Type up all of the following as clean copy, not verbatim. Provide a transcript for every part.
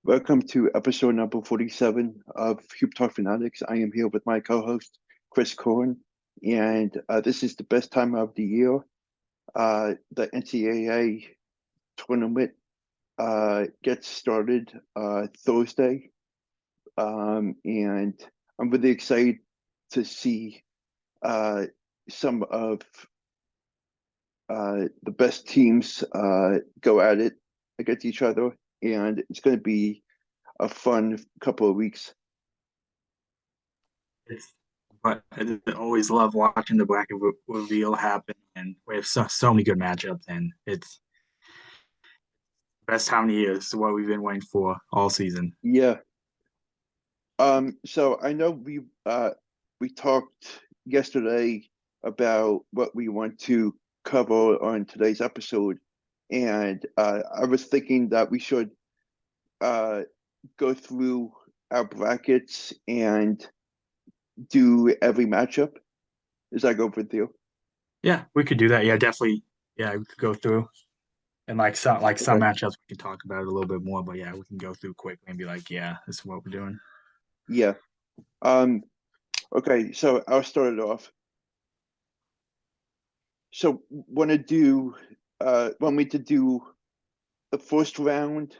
Welcome to episode number 47 of Hoop Talk Fanatics. I am here with my co-host, Chris Kern, and this is the best time of the year. The NCAA Tournament gets started Thursday, and I'm really excited to see some of the best teams go at it against each other, and it's going to be a fun couple of weeks. It's, but I always love watching the bracket reveal happen, and we have so many good matchups, and it's the best time of the year. This is what we've been waiting for all season. Yeah. So I know we talked yesterday about what we want to cover on today's episode, and I was thinking that we should uh go through our brackets and do every matchup. Is that good with you? Yeah, we could do that. Yeah, definitely. Yeah, we could go through and some Okay. matchups we can talk about it a little bit more. But yeah, we can go through quickly and be like, yeah, this is what we're doing. Yeah. Um, okay, so I'll start it off. So want me to do the first round,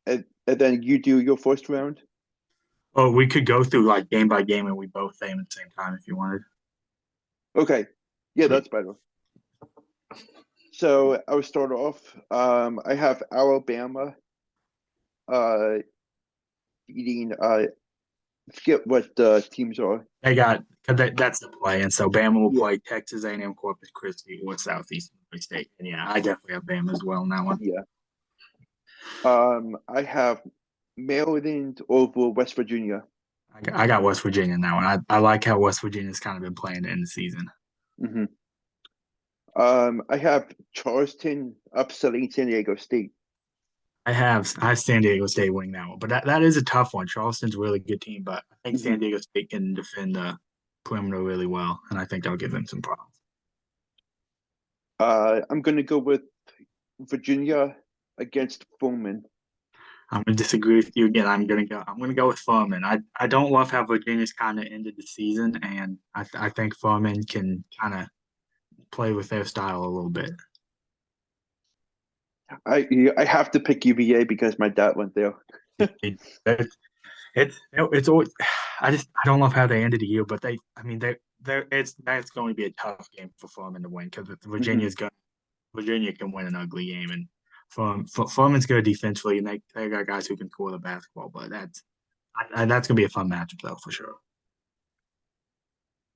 and then you do your first round? Oh, we could go through like game by game, and we both say them at the same time if you wanted. Okay. Yeah, Sweet. that's better. So I'll start off. I have Alabama uh beating forget what the teams are. They got that's the play, and so Bama will Yeah, play Texas A&M, Corpus Christi, or Southeast Missouri State. And yeah, I definitely have Bama as well in that one. yeah. I have Maryland over West Virginia. I got West Virginia in that one. I like how West Virginia's kind of been playing in the season. Hmm. I have Charleston upsetting San Diego State. I have San Diego State winning that one, but that is a tough one. Charleston's a really good team, but I think Hmm. San Diego State can defend the perimeter really well, and I think that'll give them some problems. I'm gonna go with Virginia against Furman. I'm gonna disagree with you again. I'm gonna go with Furman. I don't love how Virginia's kind of ended the season, and I think Furman can kind of play with their style a little bit. I have to pick UVA because my dad went there. It, it, it's always I don't love how they ended the year, but they that's going to be a tough game for Furman to win because Hmm. Virginia can win an ugly game, and Furman's good defensively, and they got guys who can score the basketball, but that's going to be a fun matchup though for sure.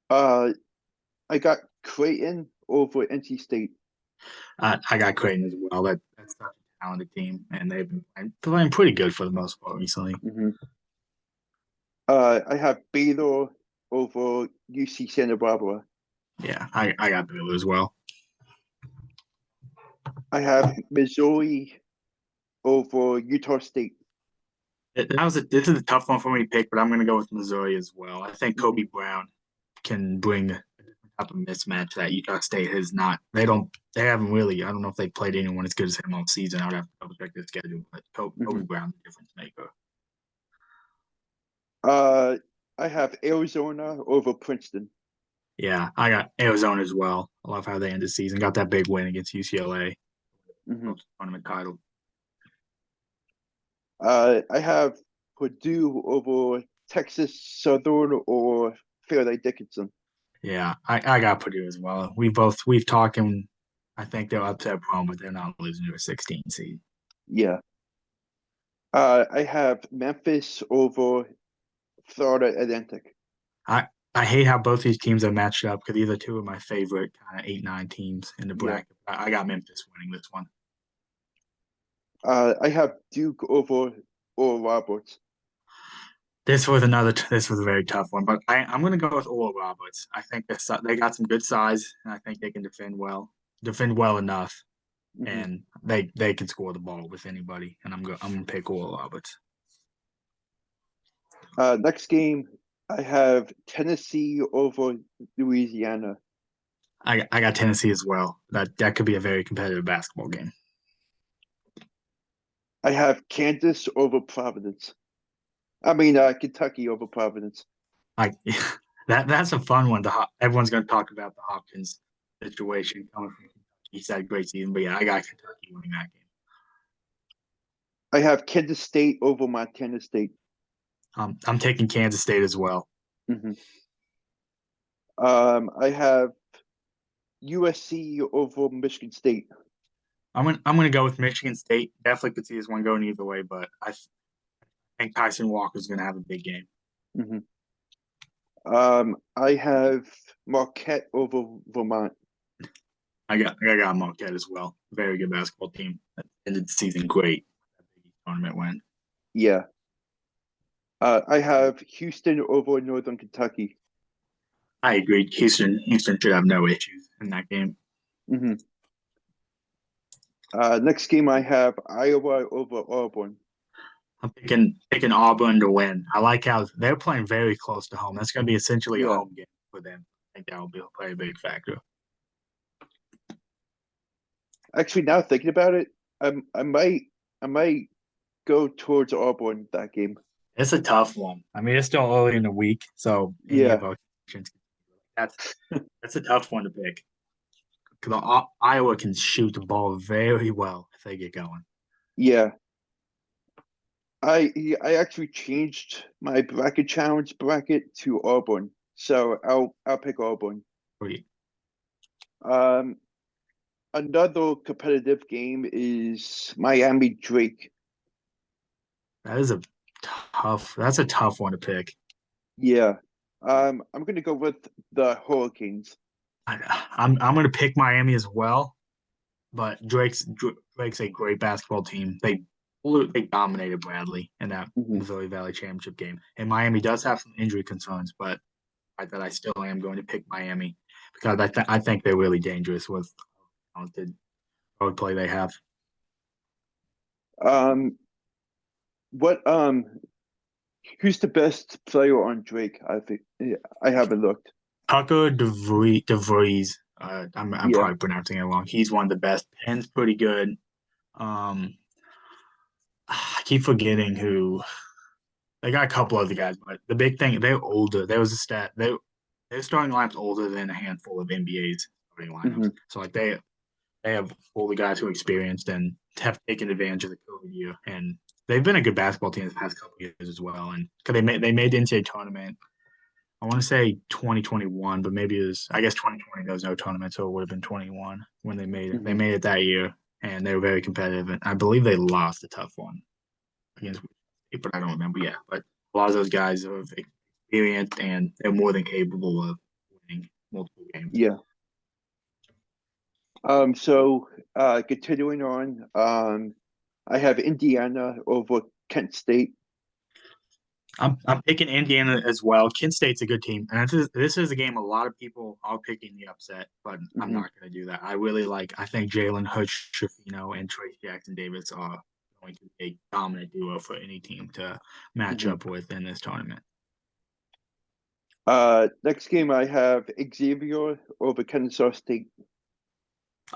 Uh, I got Creighton over NC State. I got Creighton as well. That's such a talented team, and they've been playing pretty good for the most part recently. Hmm. I have Baylor over UC Santa Barbara. Yeah, I got Baylor as well. I have Missouri over Utah State. This is a tough one for me to pick, but I'm going to go with Missouri as well. I think Hmm. Kobe Brown can bring a different type of mismatch that Utah State has not. They haven't really. I don't know if they played anyone as good as him all season. I would have to double check their schedule, but Kobe Hmm. Brown, the difference maker. Uh, I have Arizona over Princeton. Yeah, I got Arizona as well. I love how they ended the season. Got that big win against UCLA, Hmm. tournament title. I have Purdue over Texas Southern or Fairleigh Dickinson. Yeah, I got Purdue as well. We've talked, and I think they're upset prone, but they're not losing to a 16 seed. Yeah. I have Memphis over Florida Atlantic. I I hate how both these teams are matched up because these are two of my favorite kind of 8-9 teams in the Yeah. bracket. I got Memphis winning this one. I have Duke over Oral Roberts. This was a very tough one, but I'm going to go with Oral Roberts. I think they got some good size, and I think they can defend well enough, Hmm. and they can score the ball with anybody. And I'm gonna pick Oral Roberts. Next game, I have Tennessee over Louisiana. I got Tennessee as well. That could be a very competitive basketball game. I have Kansas over Providence. Kentucky over Providence. Like that's a fun one. Everyone's going to talk about the Hopkins situation coming from Kentucky. He's had a great season, but yeah, I got Kentucky winning that game. I have Kansas State over Montana State. I'm taking Kansas State as well. Mm-hmm. I have USC over Michigan State. I'm gonna go with Michigan State. Definitely could see this one going either way, but I think Tyson Walker's gonna have a big game. Mm-hmm. I have Marquette over Vermont. I got Marquette as well. Very good basketball team. Ended the season great. Tournament win. Yeah. I have Houston over Northern Kentucky. I agree. Houston should have no issues in that game. Mm-hmm. Next game I have Iowa over Auburn. I'm picking Auburn to win. I like how they're playing very close to home. That's going to be essentially a home game for them. I think that will be a very big factor. Actually, now thinking about it, I might go towards Auburn that game. It's a tough one. I mean, it's still early in the week, so Yeah, that's a tough one to pick. Because Iowa can shoot the ball very well if they get going. yeah. I actually changed my bracket challenge bracket to Auburn, so I'll pick Auburn. Great. Another competitive game is Miami Drake. That's a tough one to pick. Yeah. I'm gonna go with the Hurricanes. I'm gonna pick Miami as well, but Drake's a great basketball team. They dominated Bradley in that Missouri Valley Championship game, and Miami does have some injury concerns, but I still am going to pick Miami because I think they're really dangerous with how talented road play they have. What who's the best player on Drake? I think I haven't looked. Tucker DeVries. I'm probably pronouncing it wrong. He's one of the best. Penn's pretty good. I keep forgetting who. They got a couple other guys, but the big thing, they're older. There was a stat. Their starting lineup's older than a handful of NBA's starting lineups. So like they have older guys who are experienced and have taken advantage of the COVID year. And they've been a good basketball team the past couple of years as well. And because they made the NCAA tournament. I want to say 2021, but maybe it was, I guess 2020 there was no tournament, so it would have been 21 when they made it. They made it that year, and they were very competitive. And I believe they lost a tough one against, but I don't remember. Yeah, but a lot of those guys are experienced and they're more than capable of winning multiple games. Yeah. So continuing on, I have Indiana over Kent State. I'm picking Indiana as well. Kent State's a good team, and this is a game a lot of people are picking the upset, but I'm not going to do that. I think Jalen Hurts-Schifino and Trace Jackson Davis are going to be a dominant duo for any team to match up with in this tournament. Next game I have Xavier over Kennesaw State.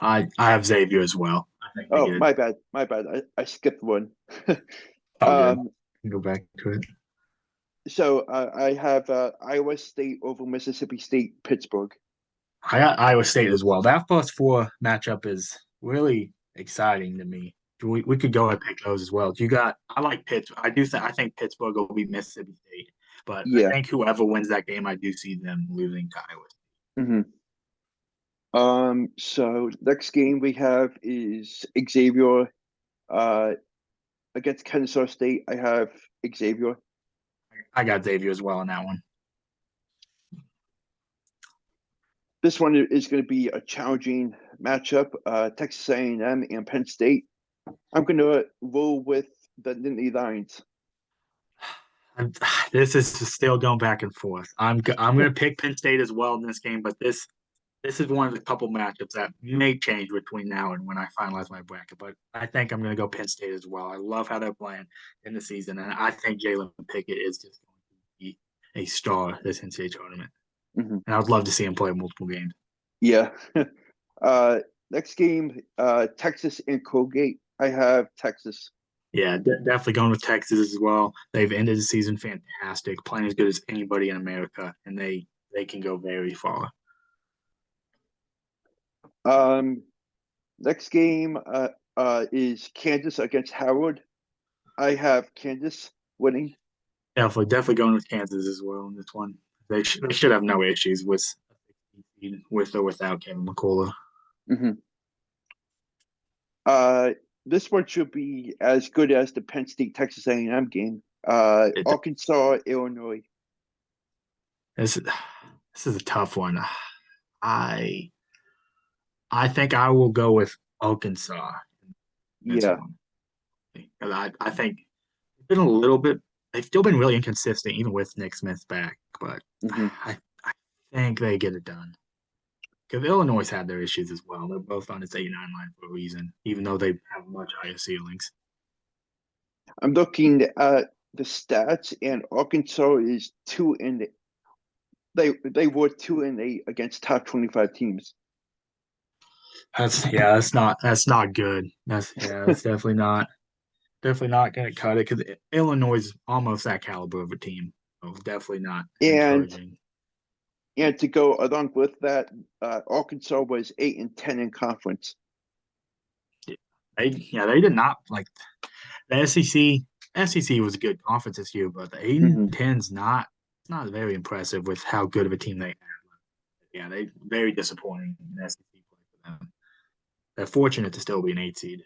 I have Xavier as well. My bad. I skipped one. Go back to it. So I have Iowa State over Mississippi State, Pittsburgh. I got Iowa State as well. That +4 matchup is really exciting to me. We could go and pick those as well. I like Pittsburgh. I think Pittsburgh will beat Mississippi State, but I think whoever wins that game, I do see them losing to Iowa State. So next game we have is Xavier against Kennesaw State. I have Xavier. I got Xavier as well in that one. This one is going to be a challenging matchup. Texas A&M and Penn State. I'm going to roll with the Nittany Lions. This is still going back and forth. I'm going to pick Penn State as well in this game, but this is one of the couple matchups that may change between now and when I finalize my bracket. But I think I'm going to go Penn State as well. I love how they're playing in the season, and I think Jalen Pickett is just going to be a star this NCAA tournament. And I would love to see him play multiple games. Yeah. Next game, Texas and Colgate. I have Texas. Yeah, definitely going with Texas as well. They've ended the season fantastic, playing as good as anybody in America, and they can go very far. Um, Next game is Kansas against Howard. I have Kansas winning. Definitely going with Kansas as well in this one. They should have no issues with or without Kevin McCullough. Hmm. Uh, this one should be as good as the Penn State Texas A&M game. It, Arkansas, Illinois. this this is a tough one. I I think I will go with Arkansas in this Yeah. one. I think it's been a little bit. They've still been really inconsistent, even with Nick Smith back. But Hmm. I think they get it done because Illinois had their issues as well. They're both on this 8-9 line for a reason, even though they have much higher ceilings. I'm looking at the stats, and Arkansas is 2-8. They were 2-8 against top 25 teams. That's not good. That's definitely not going to cut it because Illinois is almost that caliber of a team. So definitely not And encouraging. to go along with that, Arkansas was 8-10 in conference. They did not like the SEC. SEC was a good conference this year, but the 8 and Hmm. 10's not very impressive with how good of a team they have. Yeah, they very disappointing in SEC play for them. They're fortunate to still be an 8 seed.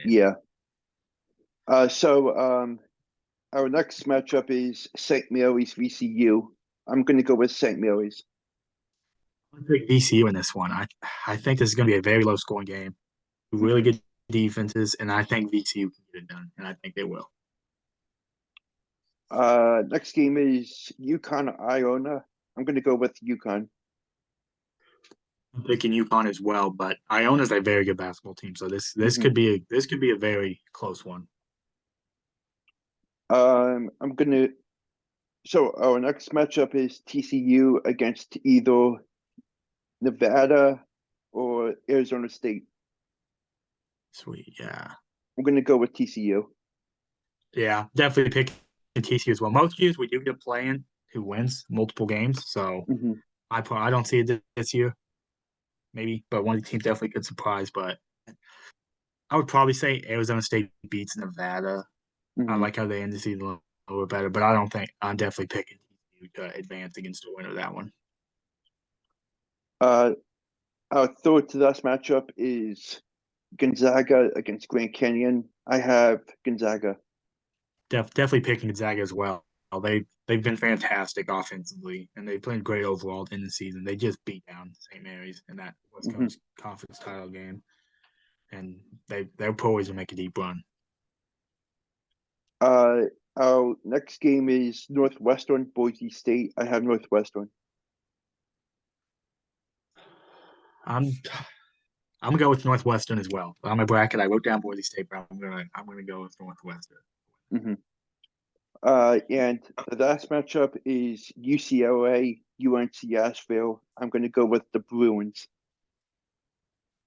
Yeah. So our next matchup is St. Mary's VCU. I'm going to go with St. Mary's. I'm gonna pick VCU in this one. I think this is going to be a very low scoring game. Really Hmm. good defenses, and I think VCU can get it done, and I think they will. Next game is UConn Iona. I'm going to go with UConn. I'm picking UConn as well, but Iona's a very good basketball team, so Hmm. this could be a very close one. I'm going to. So our next matchup is TCU against either Nevada or Arizona State. Sweet, yeah, I'm going to go with TCU. yeah, definitely picking TCU as well. Most years we do get playing who wins multiple games, so Hmm. I don't see it this year, maybe, but one of the teams definitely could surprise. But I would probably say Arizona State beats Nevada. I Hmm. like how they end the season a little bit better, but I don't think I'm definitely picking TCU to advance against the winner of that one. Uh, our third to last matchup is Gonzaga against Grand Canyon. I have Gonzaga. Definitely picking Gonzaga as well. They've been fantastic offensively, and they played great overall in the season. They just beat down St. Mary's in that West Hmm. Coast Conference title game, and they're poised to make a deep run. Uh, our next game is Northwestern Boise State. I have Northwestern. I'm I'm gonna go with Northwestern as well. On my bracket, I wrote down Boise State, but I'm gonna go with Northwestern. Hmm. And the last matchup is UCLA UNC Asheville. I'm going to go with the Bruins.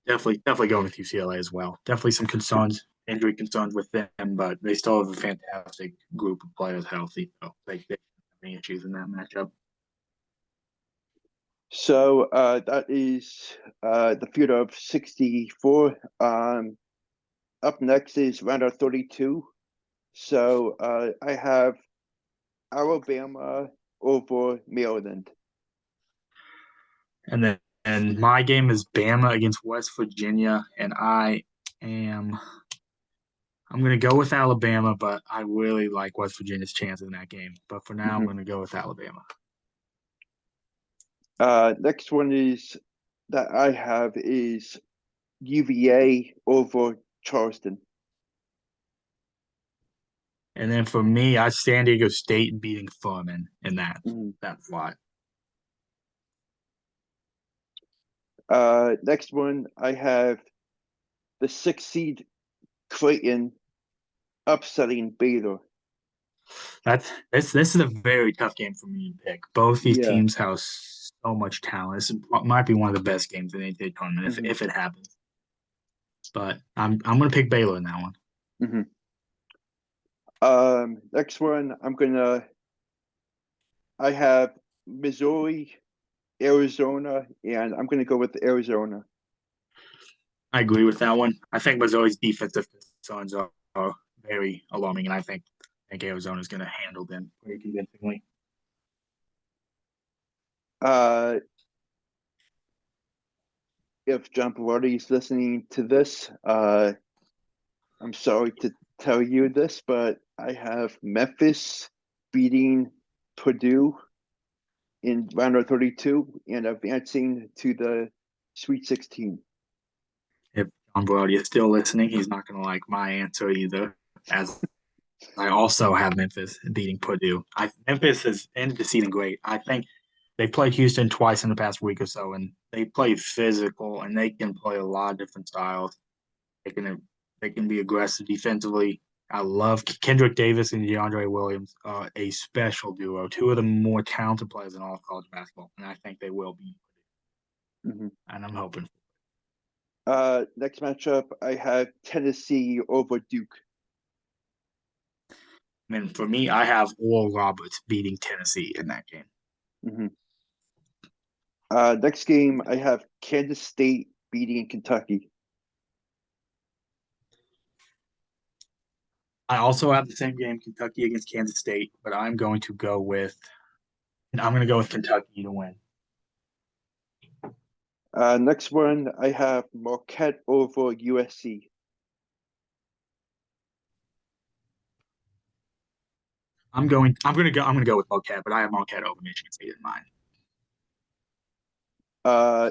Definitely going with UCLA as well. Definitely some concerns, injury concerns with them, but they still have a fantastic group of players healthy. So they don't have any issues in that matchup. So that is the field of 64. Up next is round of 32. So I have Alabama over Maryland. And then and my game is Bama against West Virginia, and am I'm gonna go with Alabama, but I really like West Virginia's chances in that game. But for now, I'm Hmm. gonna go with Alabama. Next one is that I have is UVA over Charleston. And then for me, I San Diego State beating Furman in Mhm. that slot. Next one, I have the 6 seed Creighton upsetting Baylor. This is a very tough game for me to pick. Both these Yeah. teams have so much talent. This might be one of the best games in the NCAA tournament Hmm. if it happens. But I'm gonna pick Baylor in that one. Hmm. Next one, I have Missouri, Arizona, and I'm gonna go with Arizona. I agree with that one. I think Missouri's defensive concerns are very alarming, and I think Arizona's going to handle them pretty convincingly. If John Berardi is listening to this, I'm sorry to tell you this, but I have Memphis beating Purdue in round of 32 and advancing to the Sweet 16. If John Brody is still listening, he's not going to like my answer either, as I also have Memphis beating Purdue. Memphis has ended the season great. I think they played Houston twice in the past week or so, and they play physical, and they can play a lot of different styles. They can be aggressive defensively. I love Kendrick Davis and DeAndre Williams, a special duo, two of the more talented players in all of college basketball, and I think they will be. Mm-hmm. And I'm hoping. Next matchup, I have Tennessee over Duke. I mean, for me, I have Oral Roberts beating Tennessee in that game. Mm-hmm. Next game, I have Kansas State beating Kentucky. I also have the same game, Kentucky against Kansas State, but I'm going to go with Kentucky to win. Next one, I have Marquette over USC. I'm going to go with Marquette, but I have Marquette over Michigan State in mind.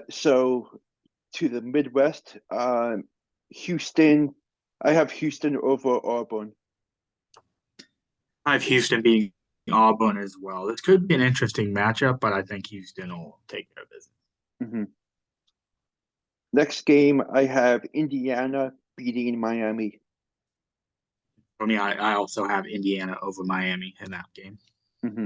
So to the Midwest, Houston. I have Houston over Auburn. I have Houston beating Auburn as well. This could be an interesting matchup, but I think Houston will take care of business. Mm-hmm. Next game, I have Indiana beating Miami. For me, I also have Indiana over Miami in that game. Mm-hmm.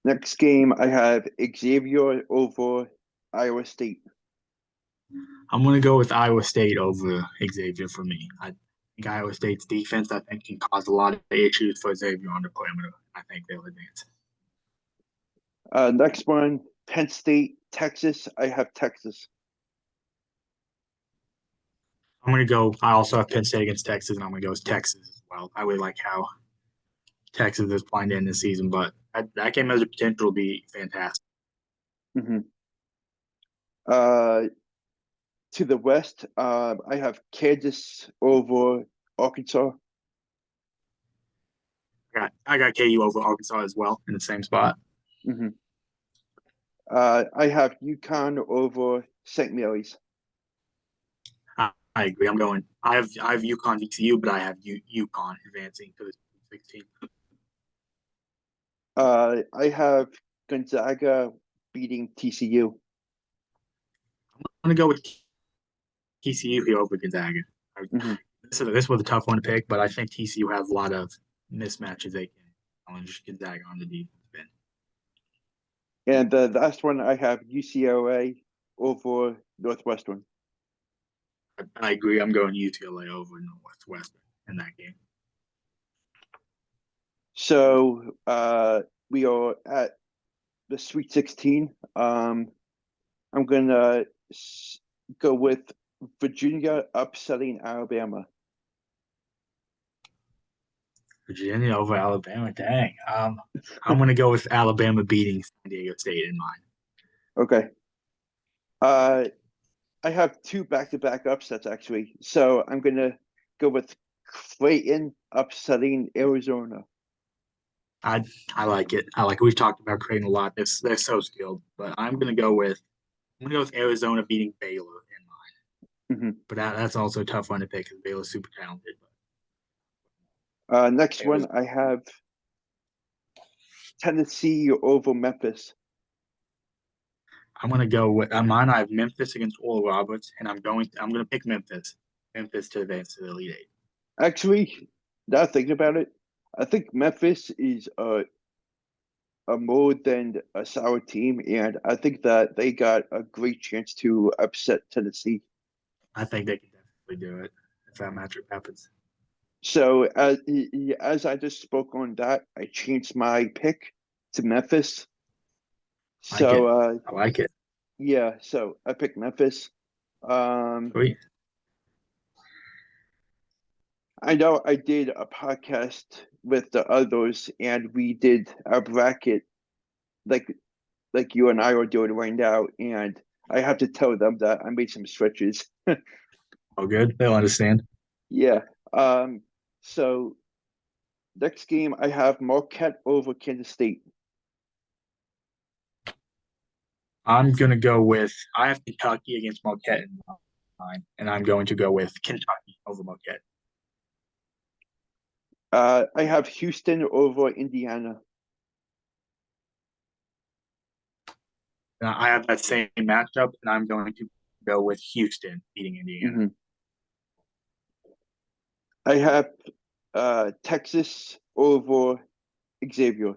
Next game, I have Xavier over Iowa State. I'm going to go with Iowa State over Xavier for me. I think Iowa State's defense, I think, can cause a lot of issues for Xavier on the perimeter. I think they'll advance. Next one, Penn State, Texas. I have Texas. I'm going to go. I also have Penn State against Texas, and I'm going to go with Texas as well. I really like how Texas is playing in this season, but that game has the potential to be fantastic. Mm-hmm. To the West, I have Kansas over Arkansas. I got KU over Arkansas as well in the same spot. Mm-hmm. I have UConn over St. Mary's. I agree. I have UConn VCU, but I have UConn advancing to the 16. I have Gonzaga beating TCU. I'm going to go with TCU here over Gonzaga. Mm-hmm. This was a tough one to pick, but I think TCU has a lot of mismatches they can challenge Gonzaga on the defense end. And the last one, I have UCLA over Northwestern. I agree. I'm going UCLA over Northwestern in that game. So we are at the Sweet 16. I'm going to go with Virginia upsetting Alabama. Virginia over Alabama. Dang. I'm going to go with Alabama beating San Diego State in mind. Okay. I have two back-to-back upsets, actually. So I'm going to go with Creighton upsetting Arizona. I like it. We've talked about Creighton a lot. They're so skilled, but I'm gonna go with Arizona beating Baylor in mind. Mm-hmm. But that's also a tough one to pick because Baylor's super talented. Next one, I have Tennessee over Memphis. I'm gonna go with on mine. I have Memphis against Oral Roberts, and I'm gonna pick Memphis to advance to the Elite Eight. Actually, now thinking about it, I think Memphis is a more than a sour team, and I think that they got a great chance to upset Tennessee. I think they can definitely do it if that matchup happens. So as I just spoke on that, I changed my pick to Memphis. I like it. So I like it. yeah, so I picked Memphis. Um, Sweet. I know I did a podcast with the others, and we did a bracket like you and I are doing right now, and I have to tell them that I made some switches. Oh, good. They'll understand. Yeah. Um, so next game I have Marquette over Kansas State. I'm gonna go with I have Kentucky against Marquette in mine, and I'm going to go with Kentucky over Marquette. I have Houston over Indiana. And I have that same matchup, and I'm going to go with Houston beating Indiana. Mhm. I have Texas over Xavier.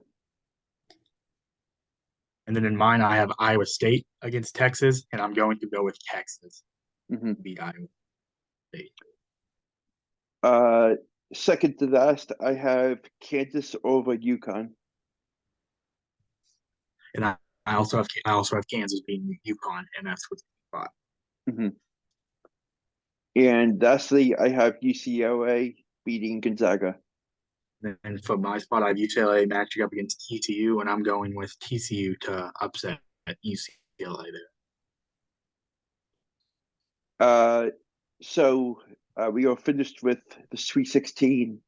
And then in mine, I have Iowa State against Texas, and I'm going to go with Texas Mhm. to beat Iowa State. Uh, Second to last, I have Kansas over UConn. And I also have Kansas beating UConn, and that's what's spot. Mhm. And lastly, I have UCLA beating Gonzaga. And for my spot, I have UCLA matching up against TCU, and I'm going with TCU to upset UCLA there. Uh, so we are finished with the Sweet 16.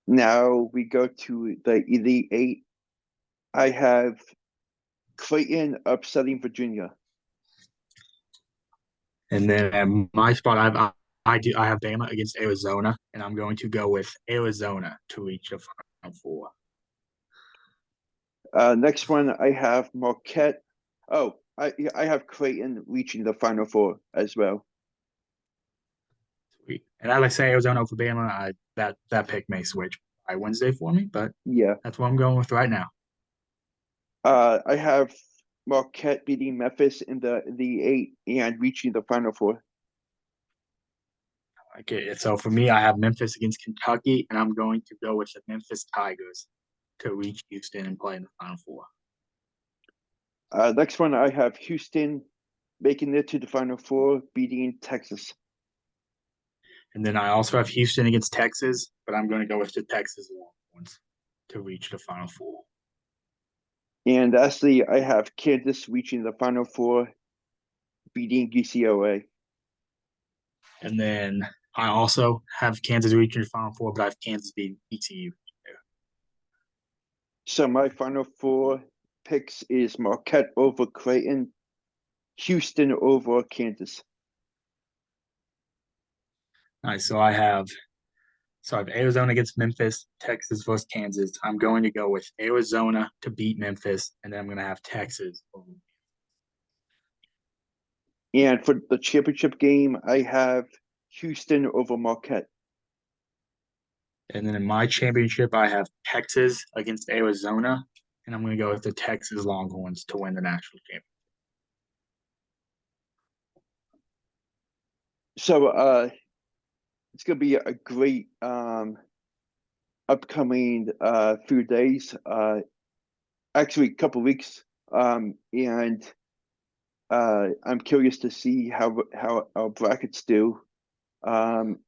Now we go to the Elite Eight. I have Creighton upsetting Virginia. And then at my spot, I have Bama against Arizona, and I'm going to go with Arizona to reach the Final Four. Next one, I have Marquette. Oh, I have Creighton reaching the Final Four as well. Sweet. And as I say, Arizona over Bama, that pick may switch by Wednesday for me, but Yeah. that's what I'm going with right now. I have Marquette beating Memphis in the eight and reaching the Final Four. Okay, so for me, I have Memphis against Kentucky, and I'm going to go with the Memphis Tigers to reach Houston and play in the Final Four. Next one, I have Houston making it to the Final Four, beating Texas. And then I also have Houston against Texas, but I'm going to go with the Texas Longhorns to reach the Final Four. And lastly, I have Kansas reaching the Final Four, beating UCLA. And then I also have Kansas reaching the Final Four, but I have Kansas beating ECU. So my Final Four picks is Marquette over Creighton, Houston over Kansas. Nice. So I have Arizona against Memphis, Texas versus Kansas. I'm going to go with Arizona to beat Memphis, and then I'm going to have Texas. And for the championship game, I have Houston over Marquette. And then in my championship, I have Texas against Arizona, and I'm going to go with the Texas Longhorns to win the national championship. So it's gonna be a great upcoming few days. Actually, a couple weeks. And I'm curious to see how our brackets do. Um,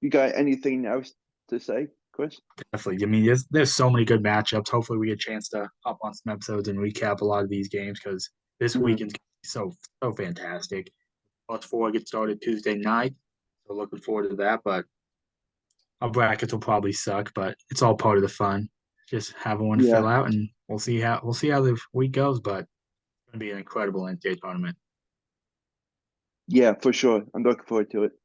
you got anything else to say, Chris? Definitely. I mean, there's so many good matchups. Hopefully, we get a chance to hop on some episodes and recap a lot of these games because this Mhm. weekend's so fantastic. Plus four gets started Tuesday night, so looking forward to that. But our brackets will probably suck, but it's all part of the fun. Just have one to Yeah, fill out, and we'll see how the week goes. But it's going to be an incredible NCAA tournament. yeah, for sure. I'm looking forward to it.